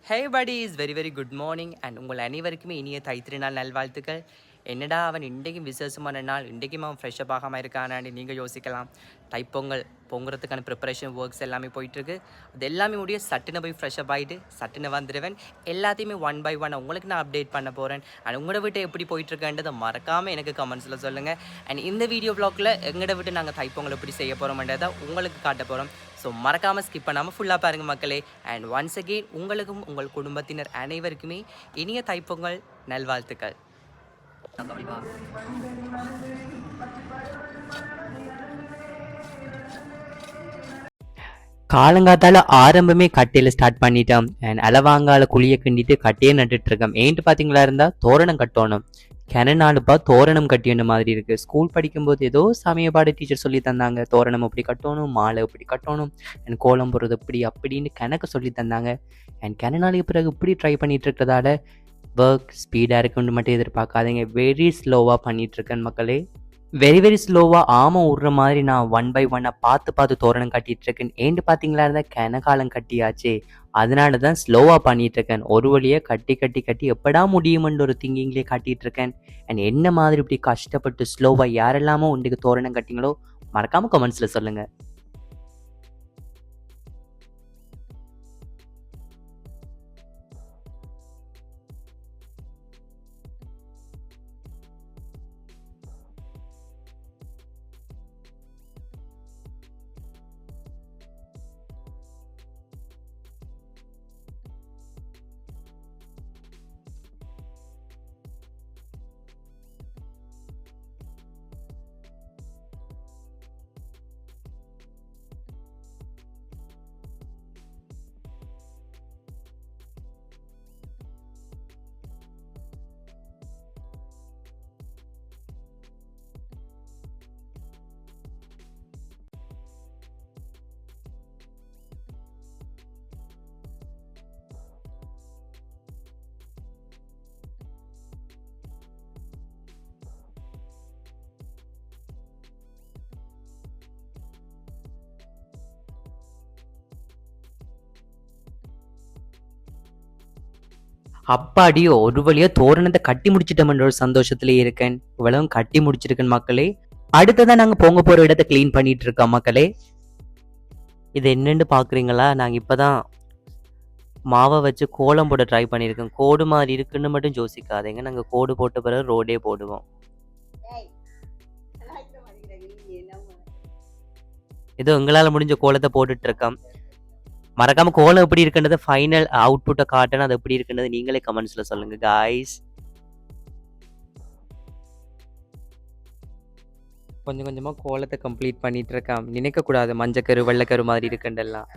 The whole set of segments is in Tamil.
Hey buddies, very very good morning and உங்கள் அனைவருக்குமே இனிய தைத்திருநாள் நல்வாழ்த்துக்கள். என்னடா அவன் இன்றைக்கும் விசேஷமான நாள், இன்றைக்கும் அவன் ஃப்ரெஷ்ஷப் ஆகாமல் இருக்கானான்னு நீங்கள் யோசிக்கலாம். தைப்பொங்கல் பொங்குறதுக்கான ப்ரிப்பரேஷன் ஒர்க்ஸ் எல்லாமே போயிட்டுருக்கு. அது எல்லாமே முடிய சட்டுன்னு போய் ஃப்ரெஷ்ஷப் ஆகிட்டு சட்டுன்னு வந்துடுவேன். எல்லாத்தையுமே ஒன் பை ஒன் உங்களுக்கு நான் அப்டேட் பண்ண போகிறேன். அண்ட் உங்களோட வீட்டை எப்படி போயிட்டுருக்கேன்றதை மறக்காமல் எனக்கு கமெண்ட்ஸில் சொல்லுங்கள். அண்ட் இந்த வீடியோ ப்ளாகில் எங்களோட வீட்டு நாங்கள் தைப்பொங்கல் எப்படி செய்ய போகிறோம்ன்றதை உங்களுக்கு காட்ட போகிறோம். ஸோ மறக்காமல் ஸ்கிப் பண்ணாமல் ஃபுல்லாக பாருங்கள் மக்களே. அண்ட் ஒன்ஸ் அகெயின் உங்களுக்கும் உங்கள் குடும்பத்தினர் அனைவருக்குமே இனிய தைப்பொங்கல் நல்வாழ்த்துக்கள். காலங்காத்தால ஆரம்பமே கட்டையில ஸ்டார்ட் பண்ணிட்டோம். அண்ட் அளவாங்கால குழிய கிண்டிட்டு கட்டையே நட்டுட்டு இருக்கோம். ஏன்ட்டு பார்த்தீங்களா இருந்தால் தோரணம் கட்டணும். கிணநாளுப்பா தோரணம் கட்டின மாதிரி இருக்கு. ஸ்கூல் படிக்கும்போது ஏதோ சமயப்பாடு டீச்சர் சொல்லி தந்தாங்க, தோரணம் எப்படி கட்டணும், மாலை எப்படி கட்டணும், அண்ட் கோலம் போடுறது எப்படி அப்படின்னு கணக்கு சொல்லி தந்தாங்க. அண்ட் கிணநாளுக்கு பிறகு இப்படி ட்ரை பண்ணிட்டு இருக்கிறதால ஒர்க் ஸ்பீடாக இருக்குன்னு மட்டும் எதிர்பார்க்காதீங்க. வெரி ஸ்லோவாக பண்ணிட்டு இருக்கேன் மக்களே. வெரி வெரி ஸ்லோவாக ஆமை விடுற மாதிரி நான் ஒன் பை ஒன்னாக பார்த்து தோரணம் கட்டிட்டு இருக்கேன். ஏன்ட்டு பார்த்தீங்களா இருந்தால் கிணக்காலம் கட்டியாச்சே, அதனால தான் ஸ்லோவாக பண்ணிட்டு இருக்கேன். ஒரு வழியாக கட்டி எப்படா முடியுமென்ற ஒரு திங்கிங்லேயே கட்டிட்டு இருக்கேன். அண்ட் என்ன மாதிரி இப்படி கஷ்டப்பட்டு ஸ்லோவாக யாரெல்லாமோ உண்டுக்கு தோரணம் கட்டிங்களோ மறக்காமல் கமெண்ட்ஸில் சொல்லுங்கள். அப்பாடியோ ஒரு வழியா தோரணத்தை கட்டி முடிச்சிட்டோம்ன்ற ஒரு சந்தோஷத்திலே இருக்கேன். இவ்வளவும் கட்டி முடிச்சிருக்கேன் மக்களே. அடுத்ததான் நாங்க பொங்க போற இடத்த கிளீன் பண்ணிட்டு இருக்கோம் மக்களே. இது என்னன்னு பாக்குறீங்களா? நாங்க இப்பதான் மாவை வச்சு கோலம் போட ட்ரை பண்ணியிருக்கோம். கோடு மாதிரி இருக்குன்னு மட்டும் யோசிக்காதீங்க. நாங்க கோடு போட்ட பிறகு ரோடே போடுவோம். ஏதோ எங்களால முடிஞ்ச கோலத்தை போட்டுட்டு இருக்கோம். மறக்காம கோலம் எப்படி இருக்குன்றது ஃபைனல் அவுட்புட்டை காட்டணும். அது எப்படி இருக்குன்றது நீங்களே கமெண்ட்ஸ்ல சொல்லுங்க காய்ஸ். கொஞ்சம் கொஞ்சமா கோலத்தை கம்ப்ளீட் பண்ணிட்டு இருக்கேன். நினைக்க கூடாது மஞ்சக்கரு வெள்ளைக்கரு மாதிரி இருக்குன்றெல்லாம்.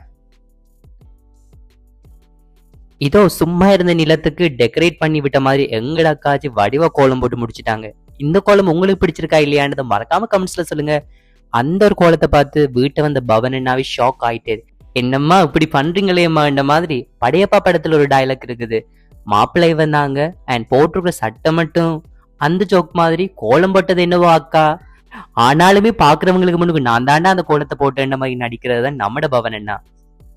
இதோ சும்மா இருந்த நிலத்துக்கு டெக்கரேட் பண்ணி விட்ட மாதிரி எங்கட அக்காச்சி வடிவ கோலம் போட்டு முடிச்சிட்டாங்க. இந்த கோலம் உங்களுக்கு பிடிச்சிருக்கா இல்லையான்றதை மறக்காம கமெண்ட்ஸ்ல சொல்லுங்க. அந்த ஒரு கோலத்தை பார்த்து வீட்டை வந்த பவன் என்னாவே ஷாக் ஆயிட்டே. என்னம்மா இப்படி பண்றீங்களேம்மா இந்த மாதிரி. படையப்பா படத்துல ஒரு டயலாக் இருக்குது, மாப்பிள்ளை வந்தாங்க அண்ட் போட்டிருக்கிற சட்டை மட்டும் அந்த ஜோக் மாதிரி கோலம் போட்டது என்னவோ அக்கா. ஆனாலுமே பாக்குறவங்களுக்கு முன்னுக்கு நான் தாண்டா அந்த கோலத்தை போட்ட மாதிரி நடிக்கிறது தான் நம்மட பவன் என்ன.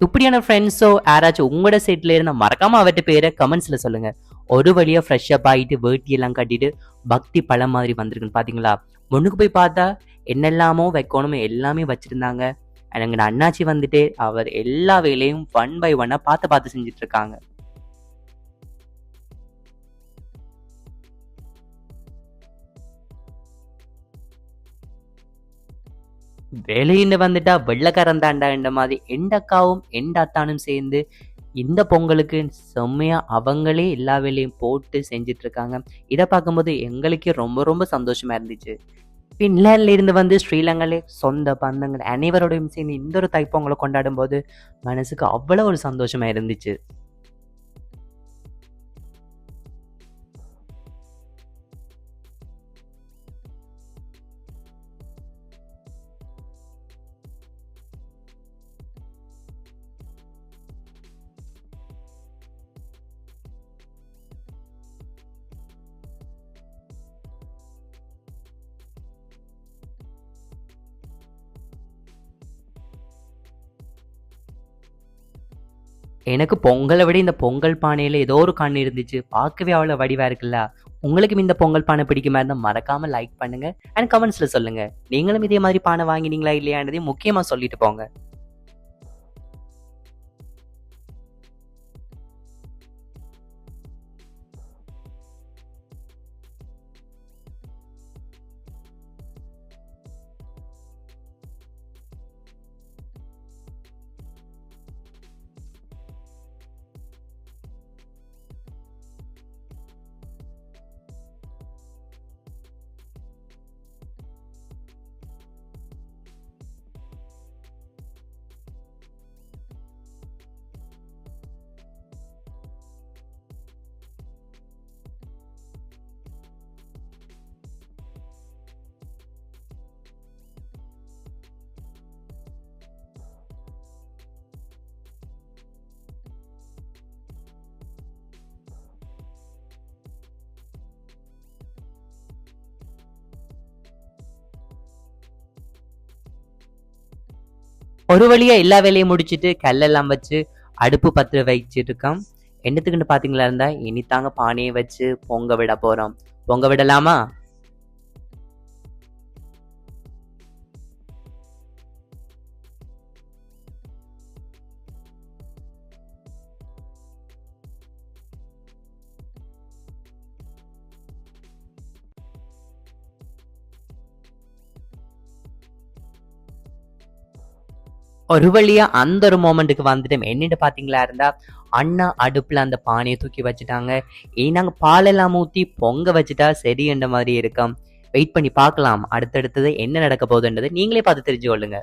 இப்படியான ஃப்ரெண்ட்ஸோ யாராச்சும் உங்களோட செட்ல இருந்தா மறக்காம அவர்கிட்ட பேரை கமெண்ட்ஸ்ல சொல்லுங்க. ஒரு வழியா ஃப்ரெஷ் அப் ஆகிட்டு வேட்டி எல்லாம் கட்டிட்டு பக்தி பழம் மாதிரி வந்திருக்குன்னு பாத்தீங்களா. முன்னுக்கு போய் பார்த்தா என்னெல்லாமோ வைக்கணுமோ எல்லாமே வச்சிருந்தாங்க. எங்க அண்ணாச்சி வந்துட்டு அவர் எல்லா வேலையும் ஒன் பை ஒன்னா பார்த்து செஞ்சுட்டு இருக்காங்க. வேலையின்னு வந்துட்டா வெள்ளக்காரன் தாண்டா என்ற மாதிரி எந்த அக்காவும் எந்த அத்தானும் சேர்ந்து இந்த பொங்கலுக்கு செம்மையா அவங்களே எல்லா வேலையும் போட்டு செஞ்சுட்டு இருக்காங்க. இதை பார்க்கும்போது எங்களுக்கே ரொம்ப ரொம்ப சந்தோஷமா இருந்துச்சு. பின்லாண்ட்ல இருந்து வந்து ஸ்ரீலங்காலே சொந்த பந்தங்கள் அனைவரோடையும் சேர்ந்து இந்த ஒரு தைப்பொங்கலை கொண்டாடும் போது மனசுக்கு அவ்வளவு ஒரு சந்தோஷமா இருந்துச்சு. எனக்கு பொங்கலை விட இந்த பொங்கல் பானையில ஏதோ ஒரு கண் இருந்துச்சு. பார்க்கவே அவ்வளோ வடிவா இருக்குல்ல. உங்களுக்கும் இந்த பொங்கல் பானை பிடிக்குமா இருந்தா மறக்காம லைக் பண்ணுங்க. அண்ட் கமெண்ட்ஸ்ல சொல்லுங்க. நீங்களும் இதே மாதிரி பானை வாங்கினீங்களா இல்லையான்றதையும் முக்கியமா சொல்லிட்டு போங்க. ஒரு வழியா எல்லா வேலையும் முடிச்சுட்டு கல்லெல்லாம் வச்சு அடுப்பு பற்ற வச்சிட்டு இருக்கான். என்னத்துக்குன்னு பாத்தீங்களா இருந்தா இனித்தாங்க பானையை வச்சு பொங்க விட போறோம். பொங்க விடலாமா? ஒரு வழியா அந்த ஒரு மொமெண்ட்டுக்கு வந்துட்டோம். என்னன்னு பாத்தீங்களா இருந்தா அண்ணா அடுப்புல அந்த பானையை தூக்கி வச்சுட்டாங்க. நாங்க பாலெல்லாம் ஊத்தி பொங்க வச்சுட்டா சரி என்ற மாதிரி இருக்கும். வெயிட் பண்ணி பார்க்கலாம் அடுத்தடுத்தது என்ன நடக்க போகுதுன்றது நீங்களே பார்த்து தெரிஞ்சு கொள்ளுங்க.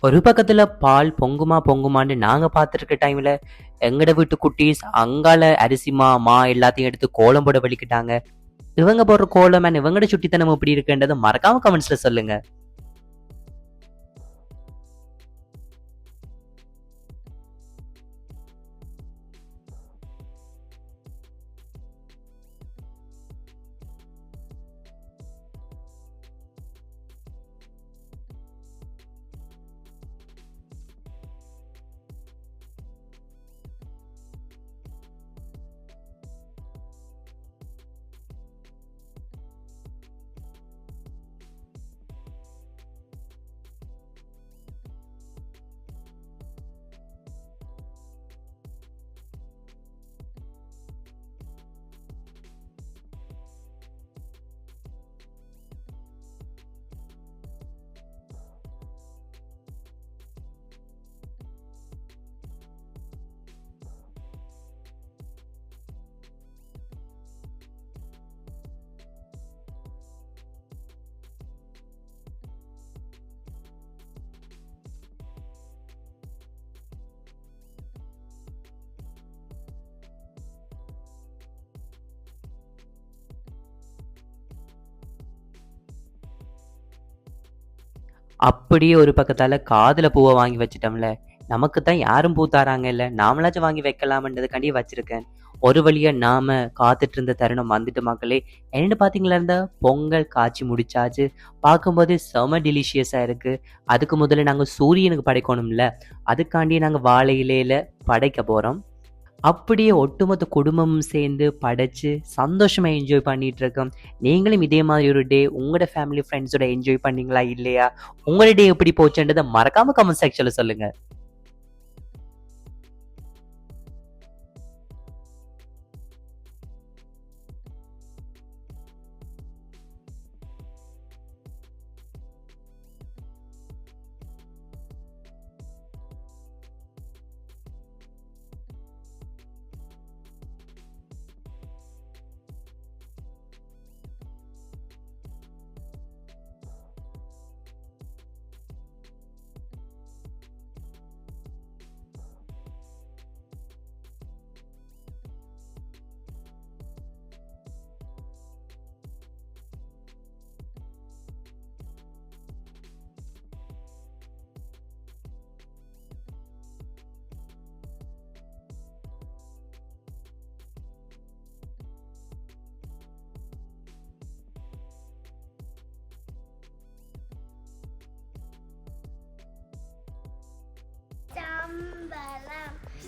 ஒரு பக்கத்துல பால் பொங்குமா பொங்குமான்னு நாங்க பார்த்துருக்க டைம்ல எங்கட வீட்டு குட்டீஸ் அங்கால அரிசிமா மா எல்லாத்தையும் எடுத்து கோலம் போட வலிக்கிட்டாங்க. இவங்க போடுற கோலம் and இவங்கட சுட்டித்தனம் எப்படி இருக்குன்றதை மறக்காம கமெண்ட்ஸ்ல சொல்லுங்க. அப்படியே ஒரு பக்கத்தால காதுல பூவை வாங்கி வச்சிட்டோம்ல. நமக்கு தான் யாரும் பூ தாராங்க இல்ல, நாமளாச்சும் வாங்கி வைக்கலாம்ன்றதுக்காண்டி வச்சிருக்கேன். ஒரு வழியா நாம காத்துட்டு இருந்த தருணம் வந்துட்டு மக்களே. என்னன்னு பாத்தீங்களா இருந்தா பொங்கல் காய்ச்சி முடிச்சாச்சு. பார்க்கும்போது செம டெலிஷியஸா இருக்கு. அதுக்கு முதல்ல நாங்க சூரியனுக்கு படைக்கணும்ல, அதுக்காண்டி நாங்க வாழை இலையில படைக்க போறோம். அப்படியே ஒட்டுமொத்த குடும்பமும் சேர்ந்து படைச்சு சந்தோஷமா என்ஜாய் பண்ணிட்டு இருக்கோம். நீங்களும் இதே மாதிரி ஒரு டே உங்களோட ஃபேமிலி ஃப்ரெண்ட்ஸோட என்ஜாய் பண்ணீங்களா இல்லையா? உங்களோட டே எப்படி போச்சுன்றதை மறக்காம கமெண்ட் செக்ஷன்ல சொல்லுங்க.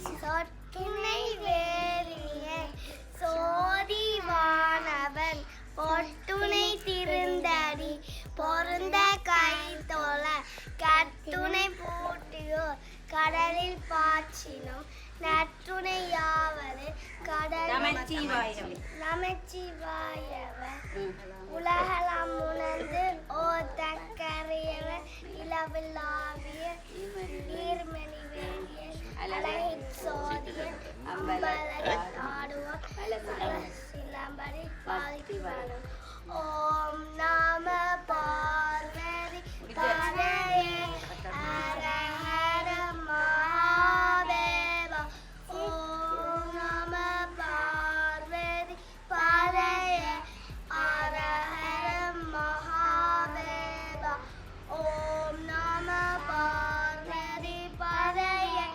சொற்கிணை வேலியே சோதிவானவன் பொட்டுணை திருந்தடி பொருந்த கை தோல கட்டுணை பூட்டியோர் கடலில் பாய்ச்சினோம் நற்றுணையாவது நமச்சிவாயவர் உலகலாம் உணர்ந்து ஓத்தக்கரியவர் இளவில்லாவிய நீர்மணி வேண்டிய அழகின் சோதியன் அம்பலகை ஆடுவோம் சிலம்படி வாழ்த்தி வரும் ஓம் நம பார்வதி பதையே ஹர ஹர மகாதேவா ஓம் நம பார்வதி பதையே ஹர ஹர மகாதேவா ஓம் நம பார்வதி பதையே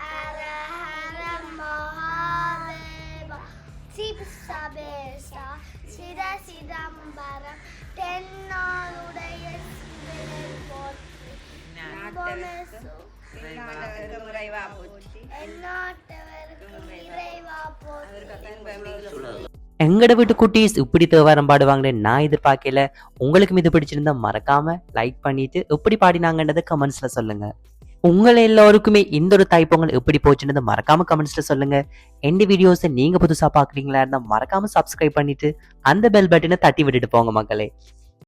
ஹர ஹர மகாதேவா சிவசபேசா சித சிதம்பரம் தென்னாளுடைய சிவனை போற்றி எந்நாட்டவருக்கும் இறைவா போற்றி. எங்கட வீட்டு குட்டீஸ் இப்படி தேவாரம் பாடுவாங்கன்னு நான் எதிர்பார்க்கல. உங்களுக்கும் இது பிடிச்சிருந்தா மறக்காம லைக் பண்ணிட்டு எப்படி பாடினாங்கன்றதை கமெண்ட்ஸ்ல சொல்லுங்க. உங்களை எல்லாருக்குமே இந்த ஒரு தைப்பொங்கல் எப்படி போச்சுன்றதை மறக்காம கமெண்ட்ஸ்ல சொல்லுங்க. எந்த வீடியோஸை நீங்க புதுசா பாக்குறீங்களா இருந்தா மறக்காம சப்ஸ்கிரைப் பண்ணிட்டு அந்த பெல் பட்டனை தட்டி விட்டுட்டு போங்க மக்களே.